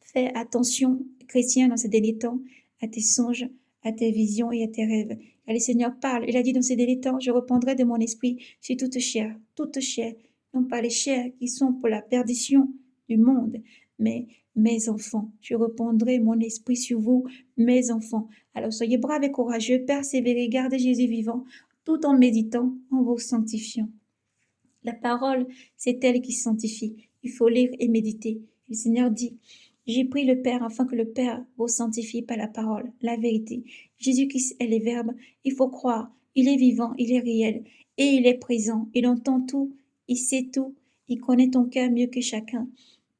Fais attention, chrétien, dans ces derniers temps, à tes songes, à tes visions et à tes rêves. Car le Seigneur parle, il a dit dans ces derniers temps, je reprendrai de mon esprit sur toute chair, non pas les chairs qui sont pour la perdition du monde, mais mes enfants, je reprendrai mon esprit sur vous, mes enfants. Alors soyez braves et courageux, persévérez, gardez Jésus vivant, tout en méditant, en vous sanctifiant. La parole, c'est elle qui sanctifie. Il faut lire et méditer. Le Seigneur dit, j'ai pris le Père afin que le Père vous sanctifie par la parole, la vérité. Jésus-Christ est le Verbe. Il faut croire. Il est vivant, il est réel et il est présent. Il entend tout, il sait tout. Il connaît ton cœur mieux que chacun.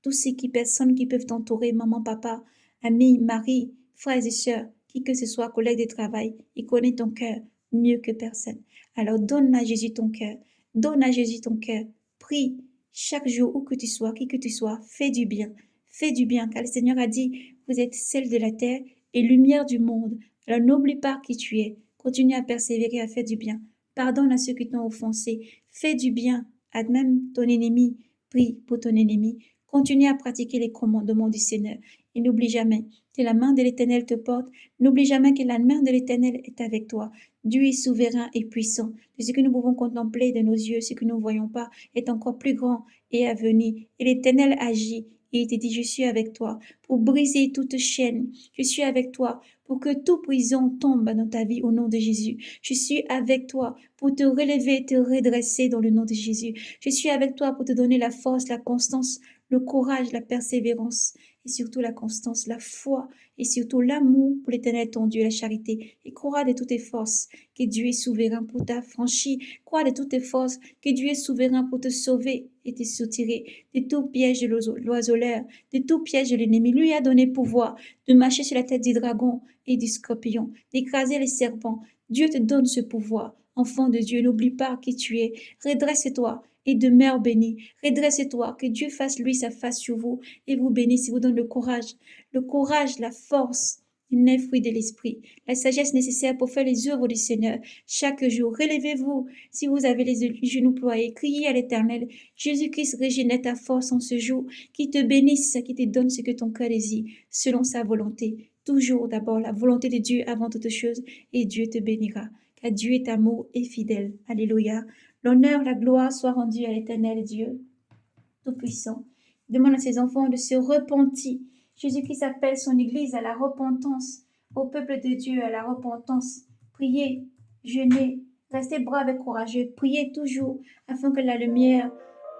Tous ces personnes qui peuvent t'entourer, maman, papa, amis, mari, frères et sœurs, qui que ce soit, collègues de travail, il connaît ton cœur mieux que personne. Alors donne à Jésus ton cœur. Donne à Jésus ton cœur. Prie chaque jour, où que tu sois, qui que tu sois, fais du bien. Fais du bien, car le Seigneur a dit, vous êtes sel de la terre et lumière du monde. Alors n'oublie pas qui tu es. Continue à persévérer, à faire du bien. Pardonne à ceux qui t'ont offensé. Fais du bien à même ton ennemi. Prie pour ton ennemi. Continue à pratiquer les commandements du Seigneur. Et n'oublie jamais que la main de l'Éternel te porte. N'oublie jamais que la main de l'Éternel est avec toi. Dieu est souverain et puissant. De ce que nous pouvons contempler de nos yeux, ce que nous ne voyons pas, est encore plus grand et à venir. Et l'Éternel agit. Et il te dit, je suis avec toi pour briser toute chaîne. Je suis avec toi pour que toute prison tombe dans ta vie au nom de Jésus. Je suis avec toi pour te relever et te redresser dans le nom de Jésus. Je suis avec toi pour te donner la force, la constance, le courage, la persévérance et surtout la constance, la foi et surtout l'amour pour l'Éternel ton Dieu, la charité. Et crois de toutes tes forces que Dieu est souverain pour t'affranchir. Crois de toutes tes forces que Dieu est souverain pour te sauver et te soutirer de tout piège de l'oiseleur, de tout piège de l'ennemi. Lui a donné pouvoir de marcher sur la tête du dragon et du scorpion, d'écraser les serpents. Dieu te donne ce pouvoir. Enfant de Dieu, n'oublie pas qui tu es. Redresse-toi et demeure béni. Redresse-toi, que Dieu fasse lui sa face sur vous et vous bénisse et vous donne le courage, la force, les 9 fruits de l'esprit, la sagesse nécessaire pour faire les œuvres du Seigneur chaque jour. Relevez-vous si vous avez les genoux ployés, criez à l'Éternel. Jésus-Christ régénère ta force en ce jour, qui te bénisse, qui te donne ce que ton cœur désire, selon sa volonté. Toujours d'abord la volonté de Dieu avant toute chose, et Dieu te bénira, car Dieu est amour et fidèle. Alléluia. L'honneur, la gloire soit rendue à l'Éternel Dieu Tout-Puissant. Il demande à ses enfants de se repentir. Jésus-Christ appelle son Église à la repentance, au peuple de Dieu à la repentance. Priez, jeûnez, restez braves et courageux. Priez toujours afin que la lumière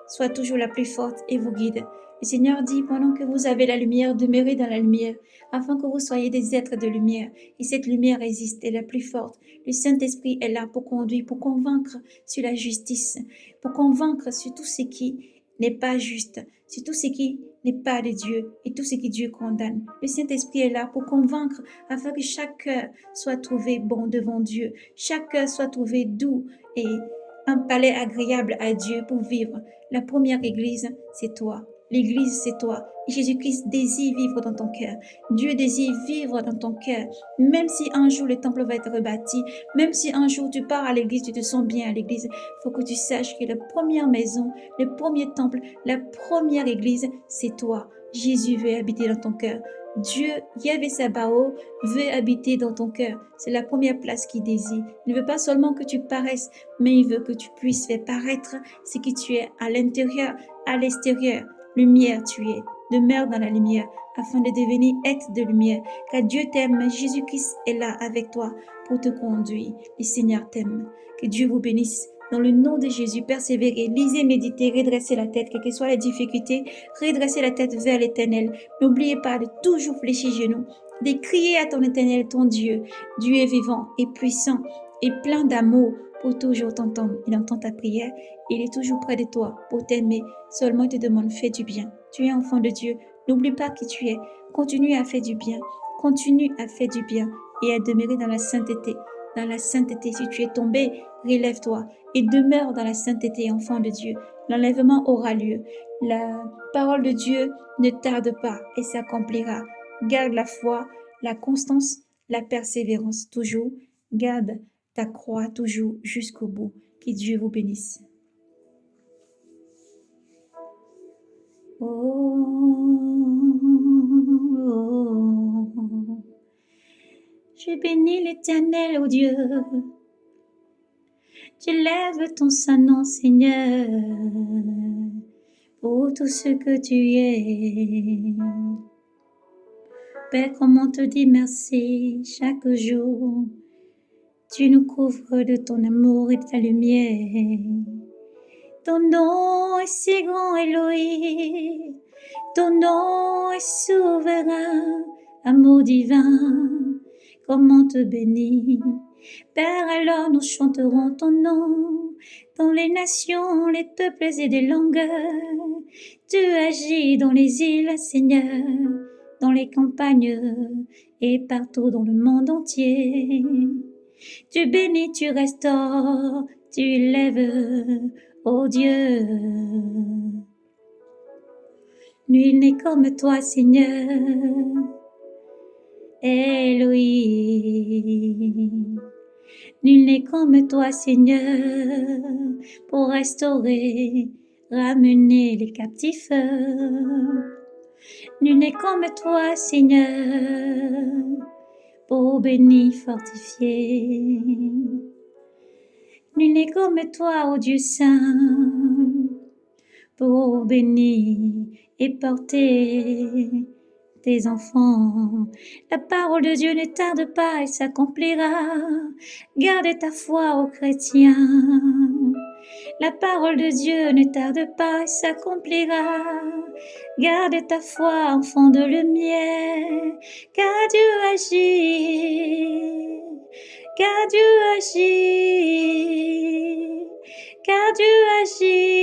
soit toujours la plus forte et vous guide. Le Seigneur dit, pendant que vous avez la lumière, demeurez dans la lumière, afin que vous soyez des êtres de lumière. Et cette lumière existe, elle est la plus forte. Le Saint-Esprit est là pour conduire, pour convaincre sur la justice, pour convaincre sur tout ce qui n'est pas juste, sur tout ce qui n'est pas de Dieu et tout ce que Dieu condamne. Le Saint-Esprit est là pour convaincre afin que chaque cœur soit trouvé bon devant Dieu, chaque cœur soit trouvé doux et un palais agréable à Dieu pour vivre. La première église, c'est toi. L'église, c'est toi. Jésus-Christ désire vivre dans ton cœur. Dieu désire vivre dans ton cœur. Même si un jour le temple va être rebâti, même si un jour tu pars à l'église, tu te sens bien à l'église, il faut que tu saches que la première maison, le premier temple, la première église, c'est toi. Jésus veut habiter dans ton cœur. Dieu, Yahvé Sabaoth, veut habiter dans ton cœur. C'est la première place qu'il désire. Il ne veut pas seulement que tu paraisses, mais il veut que tu puisses faire paraître ce que tu es à l'intérieur, à l'extérieur. Lumière tu es. Demeure dans la lumière afin de devenir être de lumière. Car Dieu t'aime, Jésus-Christ est là avec toi pour te conduire. Le Seigneur t'aime. Que Dieu vous bénisse. Dans le nom de Jésus, persévérez, lisez, méditez, redressez la tête, quelles que soient les difficultés, redressez la tête vers l'Éternel. N'oubliez pas de toujours fléchir genoux, de crier à ton Éternel, ton Dieu. Dieu est vivant et puissant et plein d'amour pour toujours t'entendre. Il entend ta prière, il est toujours près de toi pour t'aimer. Seulement il te demande, fais du bien. Tu es enfant de Dieu, n'oublie pas qui tu es. Continue à faire du bien, continue à faire du bien et à demeurer dans la sainteté. Dans la sainteté, si tu es tombé, relève-toi et demeure dans la sainteté, enfant de Dieu. L'enlèvement aura lieu. La parole de Dieu ne tarde pas et s'accomplira. Garde la foi, la constance, la persévérance toujours. Garde ta croix toujours jusqu'au bout. Que Dieu vous bénisse. Oh, je bénis l'Éternel, ô Dieu. J'élève ton saint nom, Seigneur, pour tout ce que tu es. Père, comment te dire merci chaque jour. Tu nous couvres de ton amour et de ta lumière. Ton nom est si grand, Elohim. Ton nom est souverain, amour divin. Comment te bénir? Père, alors nous chanterons ton nom dans les nations, les peuples et des langues. Tu agis dans les îles, Seigneur, dans les campagnes et partout dans le monde entier. Tu bénis, tu restaures, tu lèves, ô Dieu. Nul n'est comme toi, Seigneur, Elohim. Nul n'est comme toi, Seigneur, pour restaurer, ramener les captifs. Nul n'est comme toi, Seigneur, pour bénir, fortifier. Nul n'est comme toi, ô Dieu saint, pour bénir et porter tes enfants. La parole de Dieu ne tarde pas et s'accomplira. Garde ta foi, ô chrétien. La parole de Dieu ne tarde pas et s'accomplira. Garde ta foi, enfant de lumière, car Dieu agit, car Dieu agit, car Dieu agit.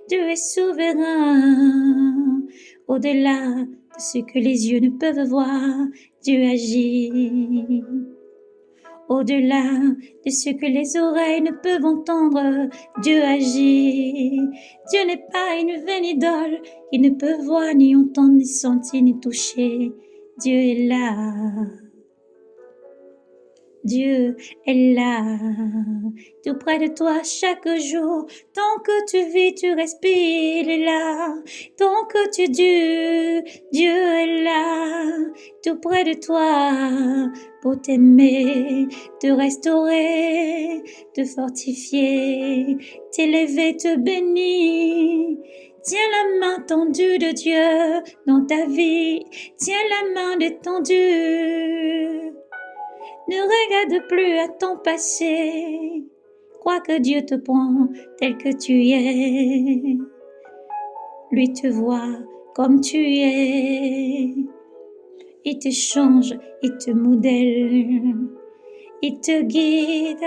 Dieu est souverain, au-delà de ce que les yeux ne peuvent voir, Dieu agit. Au-delà de ce que les oreilles ne peuvent entendre, Dieu agit. Dieu n'est pas une vaine idole qui ne peut voir, ni entendre, ni sentir, ni toucher. Dieu est là. Dieu est là, tout près de toi chaque jour. Tant que tu vis, tu respires, il est là. Tant que tu dures, Dieu est là, tout près de toi, pour t'aimer, te restaurer, te fortifier, t'élever, te bénir. Tiens la main tendue de Dieu dans ta vie, tiens la main détendue. Ne regarde plus à ton passé, crois que Dieu te prend tel que tu es. Lui te voit comme tu es. Il te change, il te modèle, il te guide.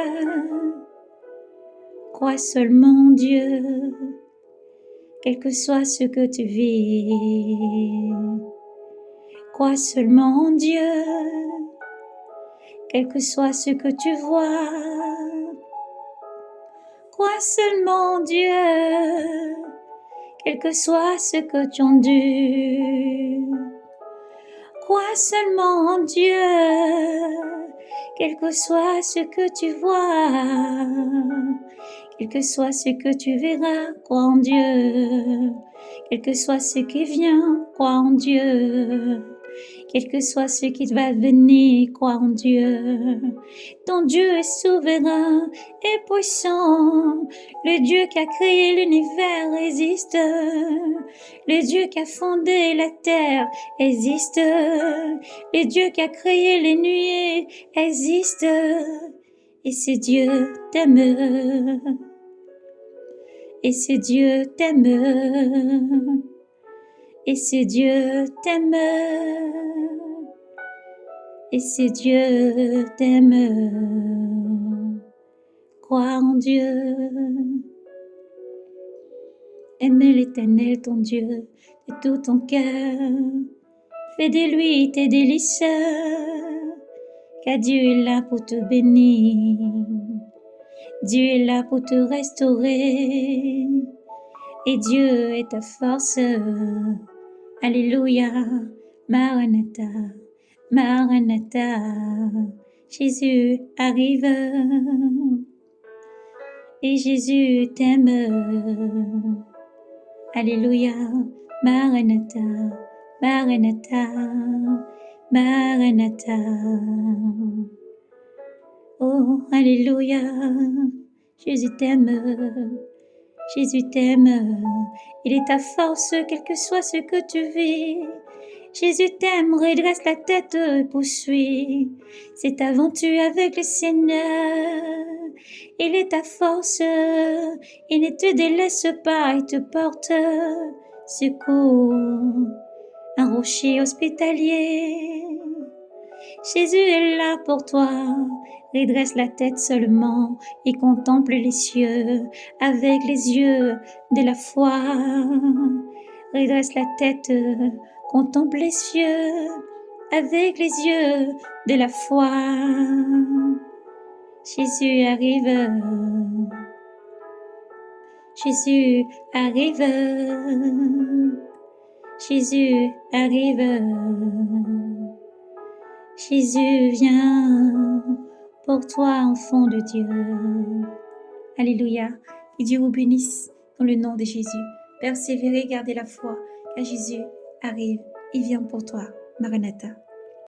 Crois seulement en Dieu, quel que soit ce que tu vis. Crois seulement en Dieu, quel que soit ce que tu vois. Crois seulement en Dieu, quel que soit ce que tu endures. Crois seulement en Dieu, quel que soit ce que tu vois. Quel que soit ce que tu verras, crois en Dieu. Quel que soit ce qui vient, crois en Dieu. Quel que soit ce qui va venir, crois en Dieu. Ton Dieu est souverain et puissant. Le Dieu qui a créé l'univers existe. Le Dieu qui a fondé la terre existe. Le Dieu qui a créé les nuées existe. Et ce Dieu t'aime. Et ce Dieu t'aime. Et ce Dieu t'aime. Et ce Dieu t'aime. Crois en Dieu. Aime l'Éternel ton Dieu de tout ton cœur. Fais de lui tes délices, car Dieu est là pour te bénir. Dieu est là pour te restaurer. Et Dieu est ta force. Alléluia. Maranatha. Maranatha. Jésus arrive. Et Jésus t'aime. Alléluia. Maranatha. Maranatha. Maranatha. Oh, alléluia. Jésus t'aime. Jésus t'aime. Il est ta force, quel que soit ce que tu vis. Jésus t'aime, redresse la tête, poursuis cette aventure avec le Seigneur. Il est ta force, il ne te délaisse pas, il te porte secours, un rocher hospitalier. Jésus est là pour toi, redresse la tête seulement et contemple les cieux avec les yeux de la foi. Redresse la tête, contemple les cieux avec les yeux de la foi. Jésus arrive. Jésus arrive. Jésus arrive. Jésus vient pour toi, enfant de Dieu. Alléluia. Que Dieu vous bénisse dans le nom de Jésus. Persévérez, gardez la foi, car Jésus arrive. Il vient pour toi. Maranatha.